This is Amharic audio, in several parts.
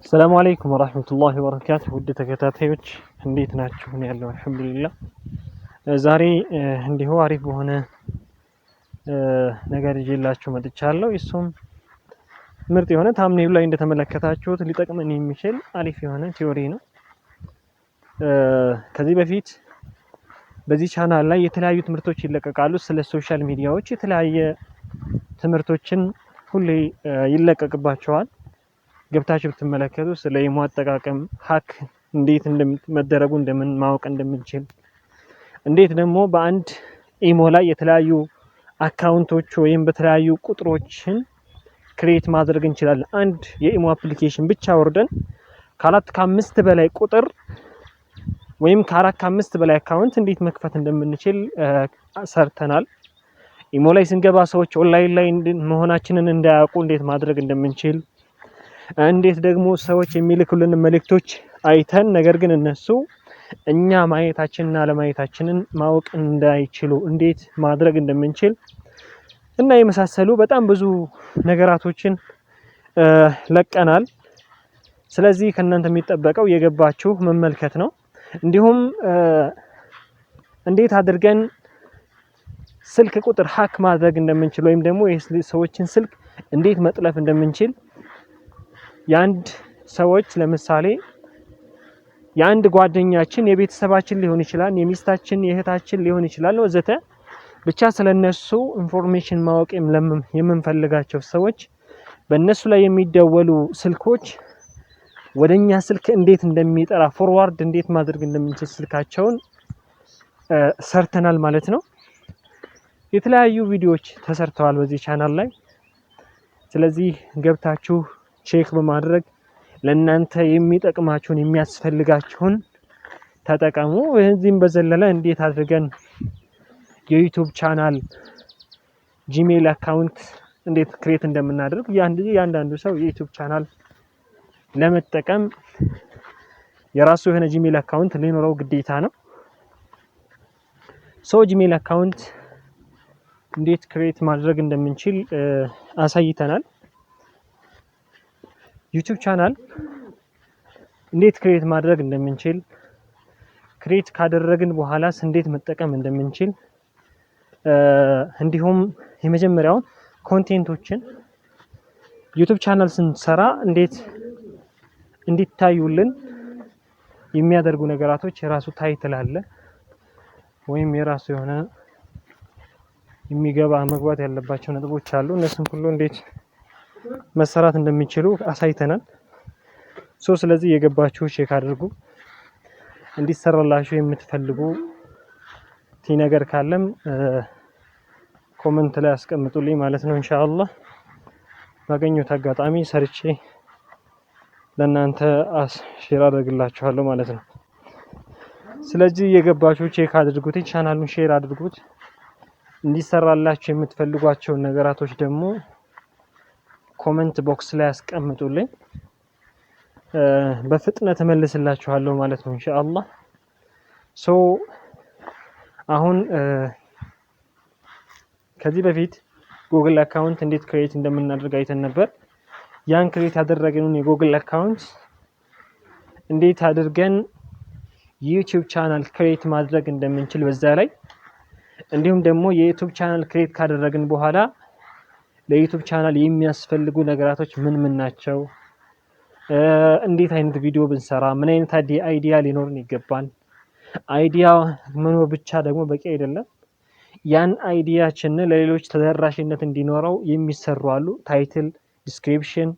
السلام عليكم ورحمة الله وبركاته ودي ተከታታዮች እንዴት ናችሁ? እኔ ያለው አልሐምዱሊላህ። ዛሬ እንዲሁ አሪፍ በሆነ ነገር ይዤላችሁ መጥቻለሁ። እሱም ምርጥ የሆነ ታምኔሉ ላይ እንደተመለከታችሁት ሊጠቅመን የሚችል አሪፍ የሆነ ቲዮሪ ነው። ከዚህ በፊት በዚህ ቻናል ላይ የተለያዩ ትምህርቶች ይለቀቃሉ። ስለ ሶሻል ሚዲያዎች የተለያየ ትምህርቶችን ሁሌ ይለቀቅባቸዋል። ገብታችሁ ብትመለከቱ ስለ ኢሞ አጠቃቀም ሀክ እንዴት እንደመደረጉ እንደምን ማወቅ እንደምንችል፣ እንዴት ደግሞ በአንድ ኢሞ ላይ የተለያዩ አካውንቶች ወይም በተለያዩ ቁጥሮችን ክሬት ማድረግ እንችላለን። አንድ የኢሞ አፕሊኬሽን ብቻ ወርደን ከአራት ከአምስት በላይ ቁጥር ወይም ከአራት ከአምስት በላይ አካውንት እንዴት መክፈት እንደምንችል ሰርተናል። ኢሞ ላይ ስንገባ ሰዎች ኦንላይን ላይ መሆናችንን እንዳያውቁ እንዴት ማድረግ እንደምንችል፣ እንዴት ደግሞ ሰዎች የሚልኩልን መልእክቶች አይተን ነገር ግን እነሱ እኛ ማየታችንና አለማየታችንን ማወቅ እንዳይችሉ እንዴት ማድረግ እንደምንችል እና የመሳሰሉ በጣም ብዙ ነገራቶችን ለቀናል። ስለዚህ ከእናንተ የሚጠበቀው የገባችሁ መመልከት ነው። እንዲሁም እንዴት አድርገን ስልክ ቁጥር ሀክ ማድረግ እንደምንችል ወይም ደግሞ የሰዎችን ስልክ እንዴት መጥለፍ እንደምንችል የአንድ ሰዎች ለምሳሌ የአንድ ጓደኛችን የቤተሰባችን ሊሆን ይችላል፣ የሚስታችን የእህታችን ሊሆን ይችላል ወዘተ ብቻ ስለነሱ ኢንፎርሜሽን ማወቅ የምንፈልጋቸው ሰዎች በእነሱ ላይ የሚደወሉ ስልኮች ወደኛ ስልክ እንዴት እንደሚጠራ ፎርዋርድ እንዴት ማድረግ እንደምንችል ስልካቸውን ሰርተናል ማለት ነው። የተለያዩ ቪዲዮዎች ተሰርተዋል በዚህ ቻናል ላይ። ስለዚህ ገብታችሁ ቼክ በማድረግ ለእናንተ የሚጠቅማችሁን የሚያስፈልጋችሁን ተጠቀሙ። እዚህም በዘለለ እንዴት አድርገን የዩቲዩብ ቻናል ጂሜል አካውንት እንዴት ክሬት እንደምናደርግ እያንዳንዱ ሰው የዩቲዩብ ቻናል ለመጠቀም የራሱ የሆነ ጂሜል አካውንት ሊኖረው ግዴታ ነው። ጂሜል አካውንት እንዴት ክሬት ማድረግ እንደምንችል አሳይተናል። ዩቲዩብ ቻናል እንዴት ክሬት ማድረግ እንደምንችል፣ ክሬት ካደረግን በኋላስ እንዴት መጠቀም እንደምንችል፣ እንዲሁም የመጀመሪያውን ኮንቴንቶችን ዩቲዩብ ቻናል ስንሰራ እንዴት እንዲታዩልን የሚያደርጉ ነገራቶች የራሱ ታይትል አለ ወይም የራሱ የሆነ መግባት ያለባቸው ነጥቦች አሉ። እነሱን ሁሉ እንዴት መሰራት እንደሚችሉ አሳይተናል። ስለዚህ የገባችሁ ቼክ አድርጉ። እንዲሰራላችሁ የምትፈልጉ ነገር ካለም ኮሜንት ላይ አስቀምጡልኝ ማለት ነው። ኢንሻአላህ ባገኘሁት አጋጣሚ ሰርቼ ለእናንተ ሼር አደርግላችኋለሁ ማለት ነው። ስለዚህ የገባችሁ ቼክ አድርጉት፣ ቻናሉን ሼር አድርጉት። እንዲሰራላችሁ የምትፈልጓቸውን ነገራቶች ደግሞ ኮሜንት ቦክስ ላይ አስቀምጡልኝ፣ በፍጥነት እመልስላችኋለሁ ማለት ነው ኢንሻአላህ። አሁን ከዚህ በፊት ጉግል አካውንት እንዴት ክሬት እንደምናደርግ አይተን ነበር። ያን ክሬት ያደረግነውን የጉግል አካውንት እንዴት አድርገን ዩቲዩብ ቻናል ክሬት ማድረግ እንደምንችል በዛ ላይ፣ እንዲሁም ደግሞ የዩቲዩብ ቻናል ክሬት ካደረግን በኋላ ለዩቲዩብ ቻናል የሚያስፈልጉ ነገራቶች ምን ናቸው፣ እንዴት አይነት ቪዲዮ ብንሰራ ምን አይነት አይዲያ ሊኖርን ይገባል። አይዲያ መኖር ብቻ ደግሞ በቂ አይደለም። ያን አይዲያችንን ለሌሎች ተደራሽነት እንዲኖረው የሚሰሩ አሉ። ታይትል፣ ዲስክሪፕሽን፣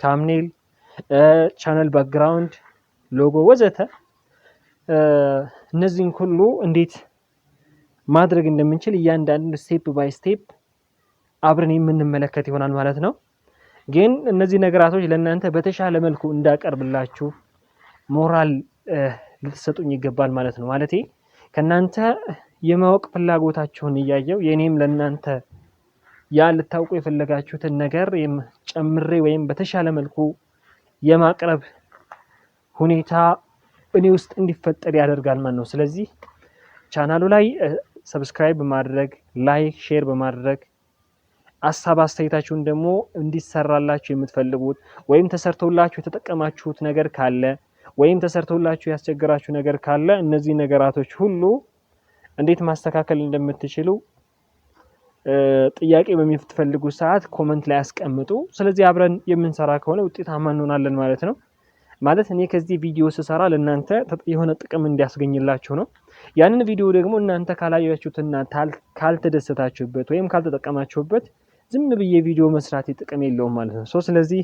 ታምኔል፣ ቻናል ባክግራውንድ፣ ሎጎ ወዘተ። እነዚህን ሁሉ እንዴት ማድረግ እንደምንችል እያንዳንዱ ስቴፕ ባይ ስቴፕ አብረን የምንመለከት ይሆናል ማለት ነው። ግን እነዚህ ነገራቶች ለእናንተ በተሻለ መልኩ እንዳቀርብላችሁ ሞራል ልትሰጡኝ ይገባል ማለት ነው። ማለቴ ከናንተ የማወቅ ፍላጎታችሁን እያየው የኔም ለናንተ ያ ልታውቁ የፈለጋችሁትን ነገር ጨምሬ ወይም በተሻለ መልኩ የማቅረብ ሁኔታ እኔ ውስጥ እንዲፈጠር ያደርጋል ማለት ነው። ስለዚህ ቻናሉ ላይ ሰብስክራይብ በማድረግ ላይክ፣ ሼር በማድረግ ሐሳብ አስተያየታችሁን ደግሞ እንዲሰራላችሁ የምትፈልጉት ወይም ተሰርቶላችሁ የተጠቀማችሁት ነገር ካለ ወይም ተሰርቶላችሁ ያስቸገራችሁ ነገር ካለ እነዚህ ነገራቶች ሁሉ እንዴት ማስተካከል እንደምትችሉ ጥያቄ በሚፈልጉ ሰዓት ኮሜንት ላይ አስቀምጡ። ስለዚህ አብረን የምንሰራ ከሆነ ውጤታማ እንሆናለን ማለት ነው። ማለት እኔ ከዚህ ቪዲዮ ስሰራ ለእናንተ የሆነ ጥቅም እንዲያስገኝላችሁ ነው። ያንን ቪዲዮ ደግሞ እናንተ ካላያችሁትና ካልተደሰታችሁበት ወይም ካልተጠቀማችሁበት ዝም ብዬ ቪዲዮ መስራት ጥቅም የለውም ማለት ነው። ስለዚህ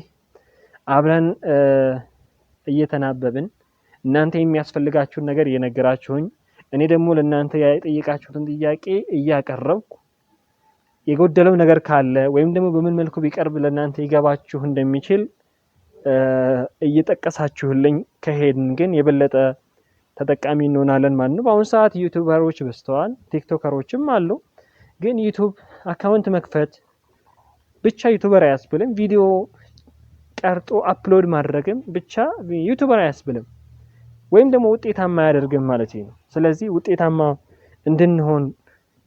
አብረን እየተናበብን እናንተ የሚያስፈልጋችሁን ነገር እየነገራችሁኝ እኔ ደግሞ ለእናንተ የጠየቃችሁትን ጥያቄ እያቀረብኩ የጎደለው ነገር ካለ ወይም ደግሞ በምን መልኩ ቢቀርብ ለእናንተ ይገባችሁ እንደሚችል እየጠቀሳችሁልኝ ከሄድን ግን የበለጠ ተጠቃሚ እንሆናለን ማለት ነው። በአሁኑ ሰዓት ዩቲዩበሮች በዝተዋል፣ ቲክቶከሮችም አሉ። ግን ዩቲዩብ አካውንት መክፈት ብቻ ዩቲዩበር አያስብልም። ቪዲዮ ቀርጦ አፕሎድ ማድረግም ብቻ ዩቲዩበር አያስብልም፣ ወይም ደግሞ ውጤታማ አያደርግም ማለት ነው። ስለዚህ ውጤታማ እንድንሆን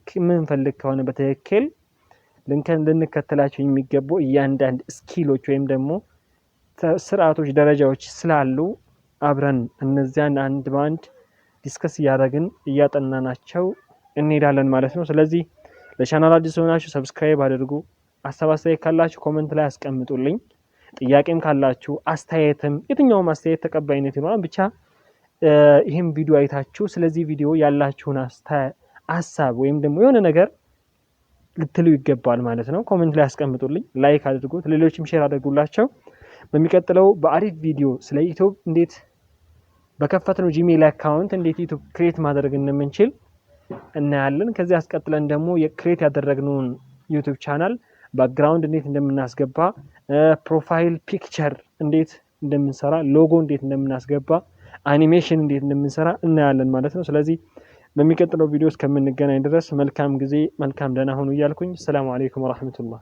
የምንፈልግ ከሆነ በትክክል ልንከተላቸው የሚገቡ እያንዳንድ ስኪሎች ወይም ደግሞ ስርዓቶች፣ ደረጃዎች ስላሉ አብረን እነዚያን አንድ ባንድ ዲስከስ እያደረግን እያጠናናቸው እንሄዳለን ማለት ነው። ስለዚህ ለቻናል አዲስ ሆናችሁ ሰብስክራይብ አድርጉ። ሐሳብ አስተያየት ካላችሁ ኮሜንት ላይ አስቀምጡልኝ። ጥያቄም ካላችሁ አስተያየትም የትኛውም አስተያየት ተቀባይነት ይኖራል። ብቻ ይሄን ቪዲዮ አይታችሁ ስለዚህ ቪዲዮ ያላችሁን ሐሳብ ወይም ደግሞ የሆነ ነገር ልትሉ ይገባል ማለት ነው። ኮሜንት ላይ አስቀምጡልኝ፣ ላይክ አድርጉት፣ ሌሎችም ሼር አድርጉላቸው። በሚቀጥለው በአሪፍ ቪዲዮ ስለ ዩቲዩብ እንዴት በከፈትነው ጂሜል አካውንት እንዴት ዩቲዩብ ክሬት ማድረግ እንደምንችል እናያለን። ከዚህ አስቀጥለን ደግሞ የክሬት ያደረግነውን ዩቲዩብ ቻናል ባክግራውንድ እንዴት እንደምናስገባ፣ ፕሮፋይል ፒክቸር እንዴት እንደምንሰራ፣ ሎጎ እንዴት እንደምናስገባ፣ አኒሜሽን እንዴት እንደምንሰራ እናያለን ማለት ነው። ስለዚህ በሚቀጥለው ቪዲዮ እስከምንገናኝ ድረስ መልካም ጊዜ፣ መልካም ደህና ሁኑ እያልኩኝ ሰላም አለይኩም ወራህመቱላህ።